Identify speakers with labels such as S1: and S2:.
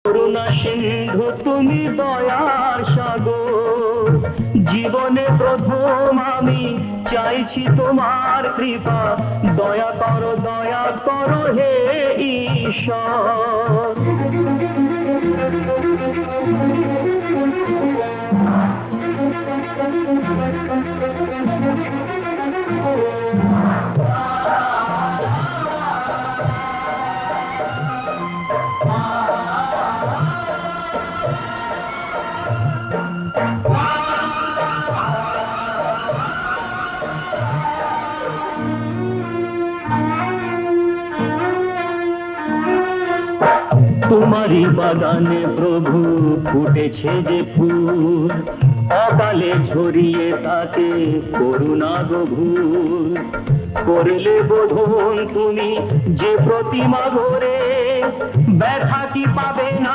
S1: করুণা সিন্ধু তুমি দয়ার সাগর, জীবনে প্রথম আমি চাইছি তোমার কৃপা, দয়া করো হে ঈশ্বর। তোমারই বাগানে প্রভু ফুটেছে যে ফুল, অকালে ঝরিয়ে তাকে করুণা গভীর। করলে বোধন তুমি যে প্রতিমা গড়ে, ব্যথা কি পাবে না